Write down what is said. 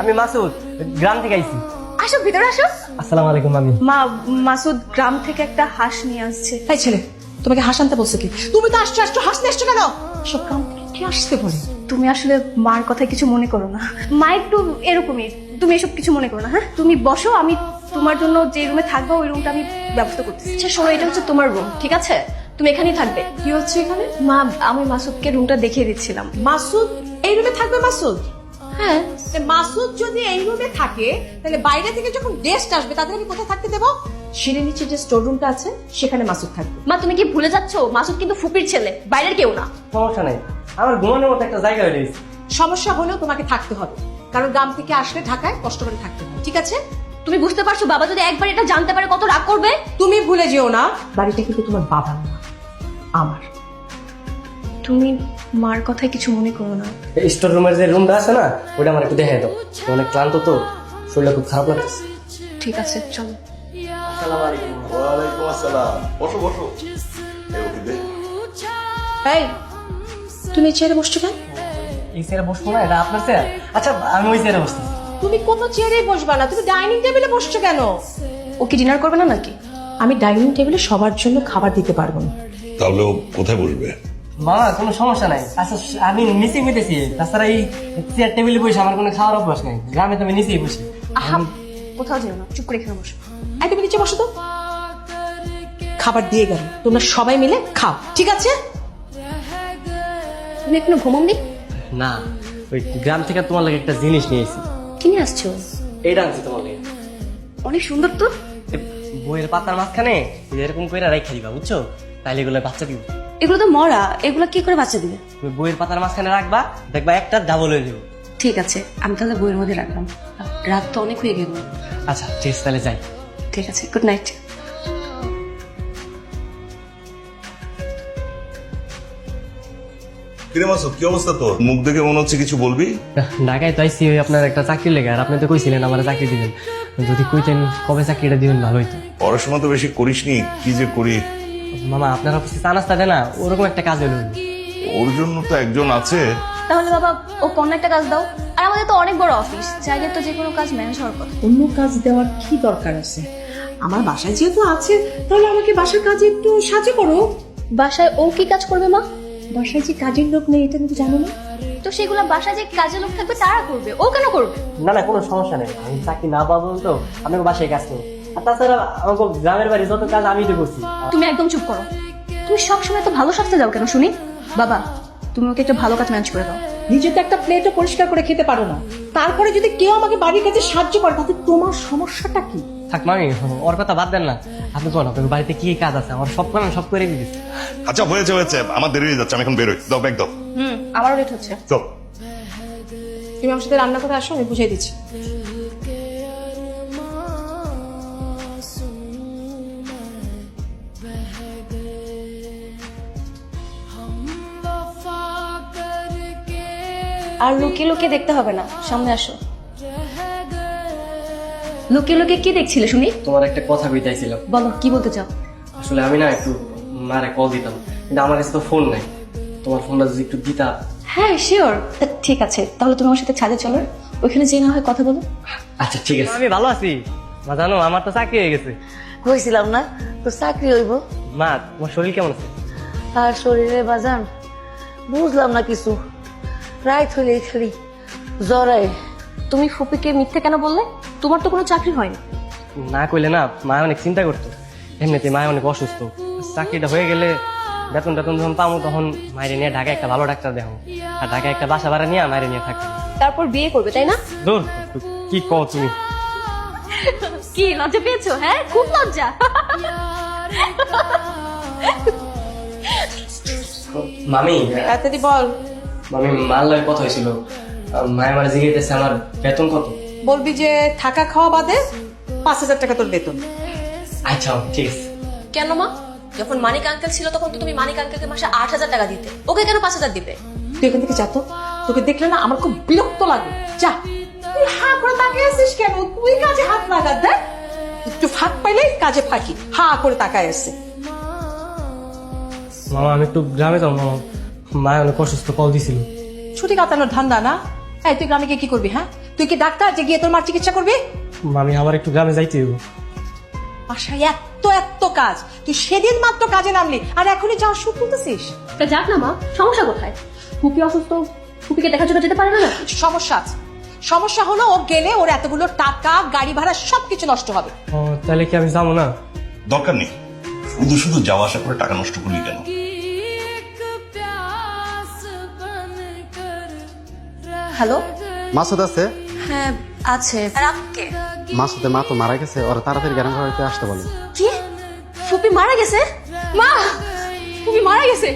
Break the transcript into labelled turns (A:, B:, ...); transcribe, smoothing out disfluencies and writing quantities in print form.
A: আমি মাসুদ, গ্রাম থেকে আইছি।
B: আসো ভিতরে আসো।
A: আসসালামু আলাইকুম মামি।
B: মাসুদ গ্রাম থেকে একটা হাঁস নিয়ে আসছে।
C: এই ছেলে, তোমাকে হাঁস আনতে বলছে কি? তুমি তো আসছো হাঁস নিয়ে আসছো কেন? সব গ্রাম থেকে কি আসতে বলে?
B: তুমি আসলে মার কথায় কিছু মনে করো না। মা একটু এরকমই, তুমি এসব কিছু মনে করো না। হ্যাঁ, তুমি বসো, আমি তোমার জন্য যে রুমে থাকবো ওই রুমটা আমি ব্যবস্থা করতেছি। আচ্ছা শোনো, এটা হচ্ছে তোমার রুম, ঠিক আছে? তুমি এখানেই থাকবে।
C: কি হচ্ছে এখানে?
B: মা, আমি মাসুদকে রুমটা দেখিয়ে দিচ্ছিলাম।
C: মাসুদ এই রুমে থাকবে? মাসুদ?
B: হ্যাঁ।
C: মাসুদ যদি এই রুমে থাকে, তাহলে বাইরে থেকে যখন গেস্ট আসবে তাদের আমি কোথায় থাকতে দেবো? সিঁড়ির নিচে যে স্টোর রুমটা আছে সেখানে মাসুদ থাকবে।
B: মা, তুমি কি ভুলে যাচ্ছো? মাসুদ কিন্তু ফুপির ছেলে, বাইরের কেউ না।
A: সমস্যা নেই, আমার ঘুমানোর মতো একটা জায়গা হয়ে গেছে।
C: সমস্যা হলেও তোমাকে থাকতে হবে, কারণ গ্রাম থেকে আসলে ঢাকায় কষ্ট করে থাকতে হবে, ঠিক আছে?
B: তুমি বুঝতে পারছো বাবা যদি একবার এটা জানতে পারে কত রাগ করবে?
C: তুমি ভুলে যেও না, বাড়িটা কিন্তু তোমার বাবার না, আমার।
B: তুমি মার কথায় কিছু মনে করো না।
A: স্টোর রুমের যে রুমটা আছে না, ওটা আমার একটু দেখাই দাও। অনেক ক্লান্ত তো, শরীরটা খুব খারাপ লাগতেছে।
B: ঠিক আছে, চলো।
A: আসসালামু আলাইকুম।
D: ওয়ালাইকুম আসসালাম। বসো বসো। এই ওকে দে।
C: এই, তুমি চেয়ারে বসছো কেন?
A: এই চেয়ারে বসবো না, এটা আপনার চেয়ার। আচ্ছা আমি ওই চেয়ারে বসতেছি।
C: তুমি কোনো চেয়ারে বসবা না, তুমি ডাইনিং টেবিলে বসছো কেন?
B: ও কি ডিনার করবে না নাকি?
C: আমি ডাইনিং টেবিলে সবার জন্য খাবার দিতে পারবো না।
D: তাহলে ও কোথায় বসবে?
A: মামা কোনো সমস্যা নাই। আচ্ছা আমি নিচেই বসেছি, তাছাড়া এই চেয়ার টেবিলে বসে আমার কোনো খাওয়ার অভ্যাস নাই। গ্রামে তো আমি নিচেই বসি।
B: আহা, কোথাও যেও না, চুপ করে এখানে বসো।
C: এই, তুমি নিচে বসো তো। খাবার দিয়ে গেল, তোমরা সবাই মিলে খাও, ঠিক আছে?
B: তুমি এখনো ঘুমাওনি?
A: না, ওই গ্রাম থেকে তোমার লাগে একটা জিনিস নিয়ে এসেছি।
B: কি নিয়ে আসছো?
A: এইটা আনছি তোমার লাগে।
B: অনেক সুন্দর তো।
A: বইয়ের পাতার মাঝখানে এরকম করে রাখা দিবা, বুঝছো? তাইলে এগুলো বাচ্চা দিব।
B: এগুলো তো মরা, এগুলো কি করে বাচ্চা দিবে?
A: তুমি বইয়ের পাতার মাঝখানে রাখবা, দেখবা একটা ডাবল হয়ে যাবো।
B: ঠিক আছে, আমি তাহলে বইয়ের মধ্যে রাখলাম। রাত তো অনেক হয়ে গেল।
A: আচ্ছা ঠিক আছে, তাহলে যাই।
B: ঠিক আছে, গুড নাইট।
D: কিরে মাসুদ, কি অবস্থা তোর? মুখ দেখে মনে হচ্ছে কিছু বলবি।
A: ঢাকায় তো আইসি ওই আপনার একটা চাকরি লেগে, আর আপনি তো কইছিলেন আমার চাকরি দিবেন। যদি কইতেন কবে চাকরিটা দিবেন ভালো হইতো।
D: পড়াশোনা তো বেশি করিসনি, কি যে করি।
A: মামা আপনার অফিসে চা নাস্তা দেয় না, ওরকম একটা কাজ হলো।
D: ওর জন্য তো একজন আছে।
B: তাহলে বাবা ও কোন একটা কাজ দাও। আর আমাদের তো অনেক বড় অফিস, চাইলে তো যে কোনো কাজ ম্যানেজ হওয়ার কথা।
C: অন্য কাজ দেওয়ার কি দরকার আছে? আমার বাসায় যেহেতু আছে, তাহলে আমাকে বাসার কাজে একটু সাহায্য করো।
B: বাসায় ও কি কাজ করবে মা?
C: বাসায় যে কাজের লোক নেই, এটা তুমি জানো না?
B: তো সেগুলো বাসায় যে কাজের লোক থাকবে তারা করবে, ও কেন করবে?
A: না না, কোনো সমস্যা নেই, আমি চাকরি না পাবো তো আপনাকে বাসায় কাজ করবো। আর তাছাড়া আমাকে গ্রামের বাড়ি যত কাজ আমি তো করছি।
B: তুমি একদম চুপ করো। তুমি সবসময় তো ভালো শাস্তি দাও কেন শুনি? বাবা, তুমি ওকে একটা ভালো কাজ ম্যানেজ করে দাও।
C: নিজে তো একটা প্লেটও পরিষ্কার করে খেতে পারো না, তারপরে যদি কেউ আমাকে বাড়ির কাজে সাহায্য করে, তাতে তোমার সমস্যাটা কি?
A: থাক মামি, ওর কথা বাদ দেন না। আপনি কোন আপনার বাড়িতে কি কাজ আছে, আমার সব কাজ সব করে দিয়েছি।
D: আচ্ছা হয়েছে হয়েছে, আমার দেরি হয়ে যাচ্ছে, আমি এখন বেরোই। দাও ব্যাগ দাও।
B: আমারও লেট হচ্ছে।
D: চল।
C: তুমি আমার সাথে রান্না করে আসো, আমি বুঝিয়ে দিচ্ছি।
B: আর লুকিয়ে লুকিয়ে দেখতে হবে না, সামনে আসো। লুকিয়ে লুকিয়ে কি দেখছিলে শুনি?
A: তোমার একটা কথা কইতাইছিলাম।
B: বলো, কি বলতে চাও?
A: আসলে আমি না একটু মারে কল দিতাম, কিন্তু আমার কাছে তো ফোন নাই। তোমার ফোনটা যদি একটু দিতা।
B: হ্যাঁ শিওর, ঠিক আছে, তাহলে তুমি আমার সাথে ছাদে চলো, ওইখানে যে না হয় কথা বলো।
A: আচ্ছা ঠিক আছে। আমি ভালো আছি মা, জানো আমার তো চাকরি হয়ে গেছে।
E: কইছিলাম না তো চাকরি হইব।
A: মা তোমার শরীর কেমন আছে?
E: আর শরীরে বাজান বুঝলাম না কিছু, রাত হইলে খালি জ্বরায়।
B: তুমি ফুপিকে মিথ্যে কেন বললে? তোমার তো কোনো চাকরি হয়নি।
A: না কইলে না, মা অনেক চিন্তা করতো। এমনিতে মা অনেক অসুস্থ, চাকরিটা হয়ে গেলে বেতন টেতন যখন পাবো তখন মায়ের নিয়ে ঢাকায় একটা ভালো ডাক্তার দেখো, আর ঢাকায় একটা বাসা ভাড়া নিয়ে মায়ের নিয়ে থাকবে।
B: তারপর বিয়ে করবে, তাই না?
A: দূর, কি কও তুমি?
B: কি লজ্জা পেয়েছো? হ্যাঁ, খুব লজ্জা।
A: মামি,
C: তাড়াতাড়ি বল।
A: মামি মার লাগে কথা হয়েছিল, মায়ের আমার জিজ্ঞেস আমার বেতন কত।
C: বলবি যে থাকা খাওয়া বাদে 5,000 টাকা তোর বেতন।
A: আচ্ছা ঠিক আছে।
B: কেন মা? যখন মানিক আঙ্কেল ছিল তখন তো তুমি মানিক আঙ্কেলকে মাসে 8,000 টাকা দিতে, ওকে কেন 5,000 দিবে?
C: তুই এখান থেকে যা তো, তোকে দেখলে না আমার খুব বিরক্ত লাগে। যা। তুই হা করে তাকিয়ে আছিস কেন? তুই কাজে হাত লাগা, দেখ একটু ফাঁক পাইলেই কাজে ফাঁকি, হা করে তাকায় আছে।
A: মামা আমি একটু গ্রামে যাবো, মামা মায়ের অনেক অসুস্থ, কল দিছিল।
C: ছুটি কাটানোর ধান্দা না? এই তুই গ্রামে গিয়ে কি করবি? হ্যাঁ, তুই কি ডাক্তার যে গিয়ে তোর মার চিকিৎসা করবি?
A: মামি আমার একটু গ্রামে যাইতে হইব।
C: বাসায় এত এত কাজ, তুই সেদিন মাত্র কাজে নামলি আর এখনই যাওয়ার সুখ তুলতেছিস।
B: তা যাক না মা, সমস্যা কোথায়? ফুপি অসুস্থ, ফুপিকে দেখার জন্য যেতে পারে না?
C: সমস্যা আছে। সমস্যা হলো ও গেলে ওর এতগুলো টাকা, গাড়ি ভাড়া সবকিছু নষ্ট হবে।
A: ও তাহলে কি আমি যাবো না?
D: দরকার নেই, শুধু শুধু যাওয়া আসা করে টাকা নষ্ট করলি কেন?
B: হ্যালো,
F: মাসুদ আছে?
B: হ্যাঁ আছে। রামকে
F: মাসুদের মা তো মারা গেছে, ওরা তাড়াতাড়ি গ্রাম ঘরে আসতে বলে।
B: কি? ফুপি মারা গেছে? মা, ফুপি মারা গেছে?